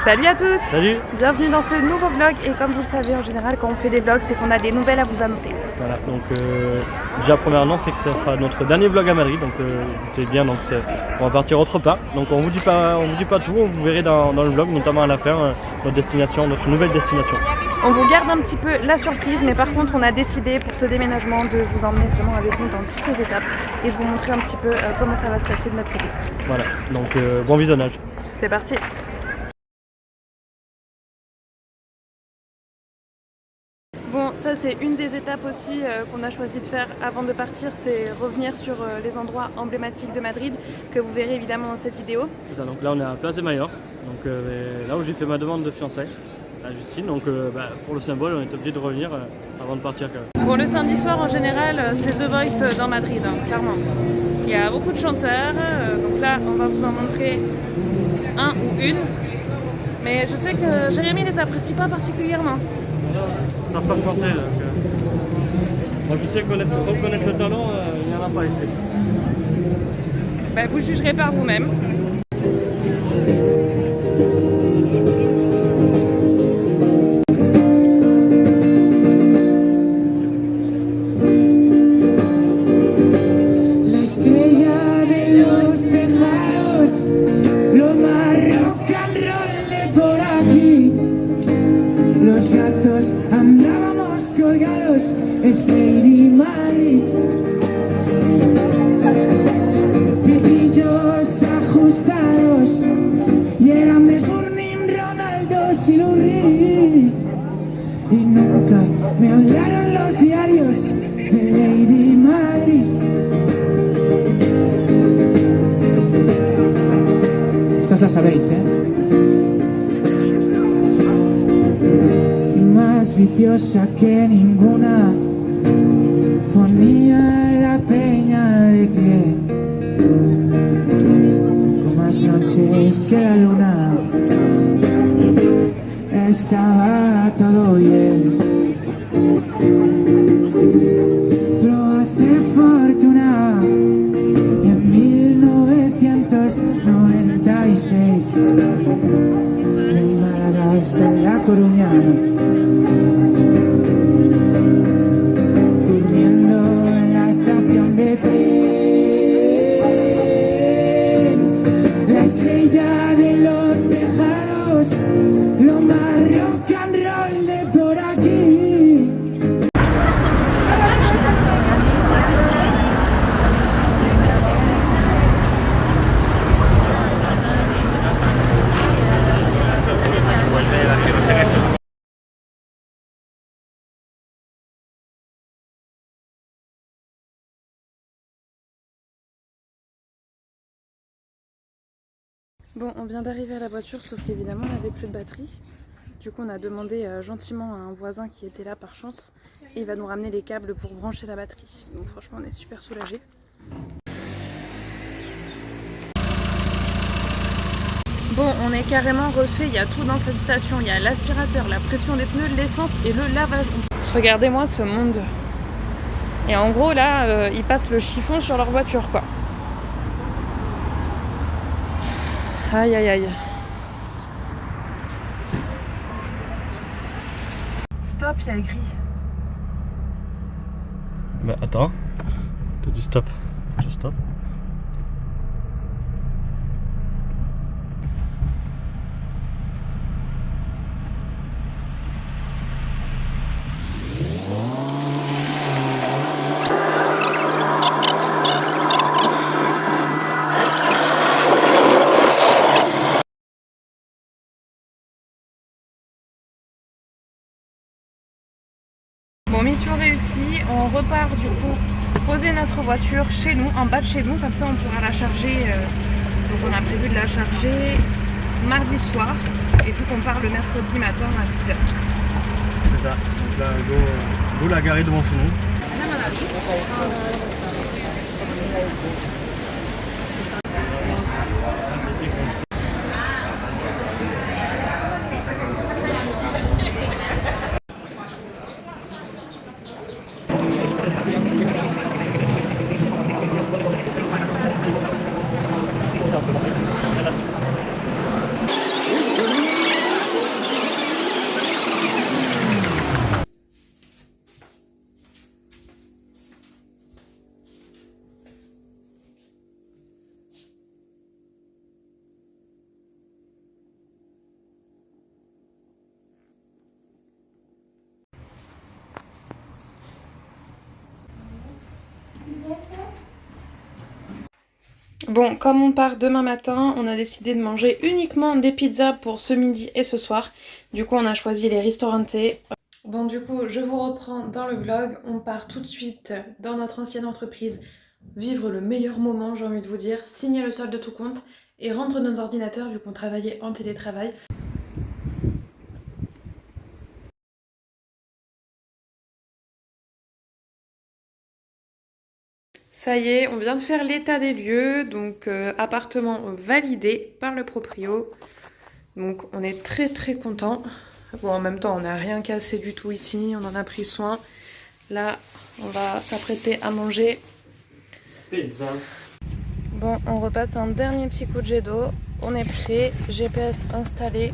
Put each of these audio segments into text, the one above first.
Salut à tous! Salut! Bienvenue dans ce nouveau vlog et comme vous le savez en général quand on fait des vlogs c'est qu'on a des nouvelles à vous annoncer. Voilà, donc déjà première annonce c'est que ça sera notre dernier vlog à Madrid, donc écoutez bien, donc on va partir autre part, donc on vous dit pas tout, vous verrez dans le vlog, notamment à la fin, notre destination, notre nouvelle destination. On vous garde un petit peu la surprise, mais par contre on a décidé pour ce déménagement de vous emmener vraiment avec nous dans toutes les étapes et de vous montrer un petit peu comment ça va se passer de notre côté. Voilà, donc bon visionnage. C'est parti! Bon, ça c'est une des étapes aussi qu'on a choisi de faire avant de partir, c'est revenir sur les endroits emblématiques de Madrid que vous verrez évidemment dans cette vidéo. C'est ça, donc là on est à Place de Mayor, donc là où j'ai fait ma demande de fiançailles à Justine, donc pour le symbole on est obligé de revenir avant de partir quand même. Bon, le samedi soir en général c'est The Voice dans Madrid, hein, clairement. Il y a beaucoup de chanteurs, donc là on va vous en montrer un ou une, mais je sais que Jérémy les apprécie pas particulièrement. Ça n'a pas chanté, donc moi je sais reconnaître le talent, il n'y en a pas ici. Bah, vous jugerez par vous-même. Y nunca me hablaron los diarios de Lady Madrid. Estas las sabéis, ¿eh? Y más viciosa que ninguna, ponía la peña de pie, con más noches que la luna. Estaba todo bien, probaste fortuna en 1996, de Málaga hasta La Coruña, durmiendo en la estación de tren, la estrella de los tejados, lo más rock and roll de por aquí. Bon, on vient d'arriver à la voiture, sauf qu'évidemment on n'avait plus de batterie. Du coup on a demandé gentiment à un voisin qui était là par chance et il va nous ramener les câbles pour brancher la batterie. Donc franchement on est super soulagés. Bon, on est carrément refait, il y a tout dans cette station. Il y a l'aspirateur, la pression des pneus, l'essence et le lavage. Regardez-moi ce monde. Et en gros là, ils passent le chiffon sur leur voiture quoi. Aïe aïe aïe. Stop, il y a écrit. Mais attends, tu dis stop, je stop. Bon, mission réussie, on repart du coup poser notre voiture chez nous, en bas de chez nous, comme ça on pourra la charger. Donc on a prévu de la charger mardi soir et puis qu'on part le mercredi matin à 6h. C'est ça, donc là go la garer devant chez nous. Bon, comme on part demain matin, on a décidé de manger uniquement des pizzas pour ce midi et ce soir. Du coup, on a choisi les Ristorante. Bon, du coup, je vous reprends dans le vlog. On part tout de suite dans notre ancienne entreprise, vivre le meilleur moment, j'ai envie de vous dire, signer le solde de tout compte et rendre nos ordinateurs vu qu'on travaillait en télétravail. Ça y est, on vient de faire l'état des lieux, donc appartement validé par le proprio. Donc on est très très content. Bon, en même temps, on n'a rien cassé du tout ici, on en a pris soin. Là, on va s'apprêter à manger. Pizza. Bon, on repasse un dernier petit coup de jet d'eau. On est prêt, GPS installé.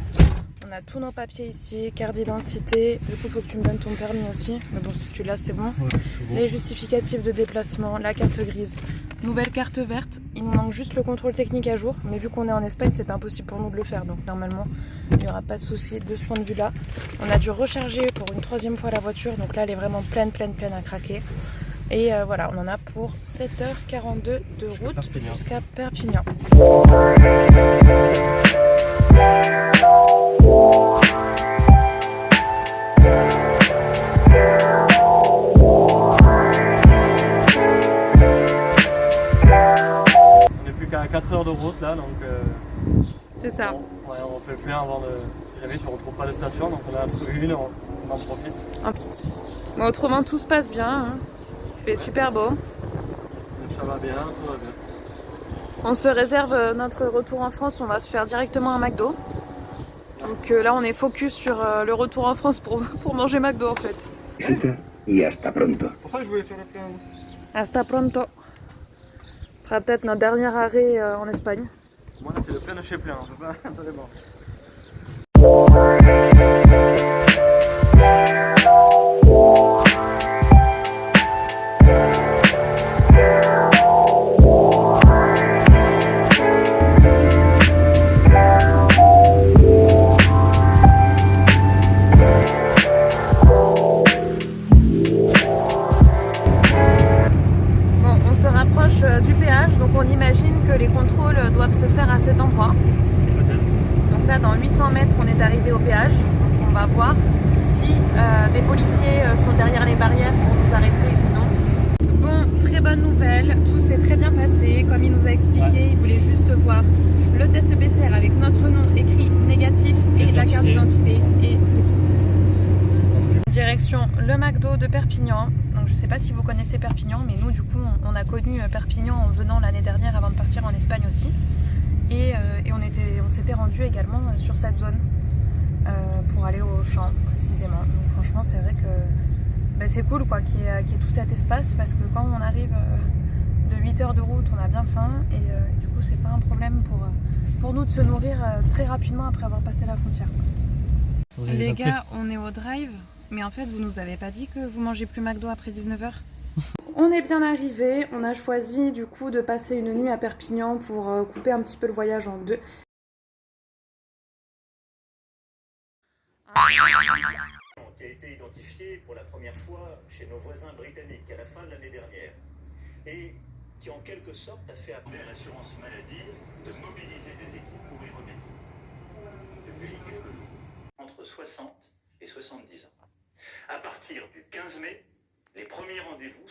On a tous nos papiers ici, carte d'identité. Du coup, il faut que tu me donnes ton permis aussi. Mais bon, si tu l'as, c'est bon. Ouais, c'est bon. Les justificatifs de déplacement, la carte grise. Nouvelle carte verte. Il nous manque juste le contrôle technique à jour. Mais vu qu'on est en Espagne, c'est impossible pour nous de le faire. Donc normalement, il n'y aura pas de souci de ce point de vue-là. On a dû recharger pour une 3e fois la voiture. Donc là, elle est vraiment pleine à craquer. Et voilà, on en a pour 7h42 de route jusqu'à Perpignan. On n'est plus qu'à 4 heures de route là, donc C'est ça. bon, ouais, on fait plein avant de. Si jamais si on ne retrouve pas de station, donc on a trouvé une, on en profite. Bon, autrement, tout se passe bien. Hein. Il fait super beau. Donc ça va bien, tout va bien. On se réserve notre retour en France, on va se faire directement un McDo. Donc là, on est focus sur le retour en France pour manger McDo en fait. Y hasta pronto. C'est pour ça que je voulais faire le plein. Hasta pronto. Ce sera peut-être notre dernier arrêt en Espagne. Moi là c'est le plein de chez plein, on peut pas. Attendez, bon. Du péage, donc on imagine que les contrôles doivent se faire à cet endroit. Peut-être. Donc là dans 800 mètres on est arrivé au péage, donc on va voir si des policiers sont derrière les barrières pour nous arrêter ou non. Bon, très bonne nouvelle, tout s'est très bien passé, comme il nous a expliqué, il voulait juste voir le test PCR avec notre nom écrit négatif et la carte d'identité et c'est tout. Direction le McDo de Perpignan. Donc je sais pas si vous connaissez Perpignan, mais nous du coup on a connu Perpignan en venant l'année dernière avant de partir en Espagne aussi. Et on s'était rendu également sur cette zone pour aller au champ précisément. Donc franchement c'est vrai que c'est cool quoi qu'il y ait tout cet espace parce que quand on arrive de 8 heures de route on a bien faim et du coup c'est pas un problème pour nous de se nourrir très rapidement après avoir passé la frontière. Les gars, on est au drive. Mais en fait, vous nous avez pas dit que vous mangez plus McDo après 19h? On est bien arrivé, on a choisi du coup de passer une nuit à Perpignan pour couper un petit peu le voyage en deux. Qui a été identifié pour la première fois chez nos voisins britanniques à la fin de l'année dernière et qui en quelque sorte a fait appeler à l'assurance maladie de mobiliser des équipes pour y remédier depuis quelques jours, entre 60 et 70 ans. À partir du 15 mai, les premiers rendez-vous.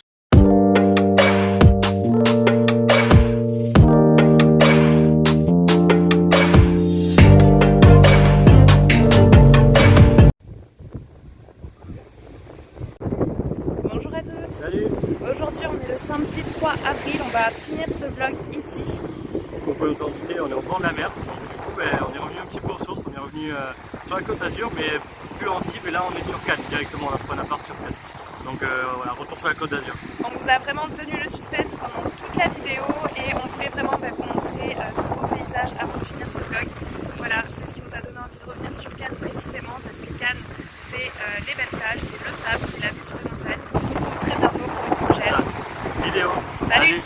Bonjour à tous. Salut. Aujourd'hui on est le samedi 3 avril, on va finir ce vlog ici. Donc on peut nous en douter, on est au bord de la mer. Donc, du coup on est revenu un petit peu aux sources, on est revenu sur la Côte d'Azur, mais plus Antibes et là on est sur Cannes directement, on a pris un appart sur Cannes. Donc voilà, retour sur la Côte d'Azur. On vous a vraiment tenu le suspense pendant toute la vidéo et on voulait vraiment vous montrer ce beau paysage avant de finir ce vlog. Voilà, c'est ce qui nous a donné envie de revenir sur Cannes précisément parce que Cannes c'est les belles plages, c'est le sable, c'est la vue sur les montagnes. On se retrouve très bientôt pour une prochaine vidéo. Salut.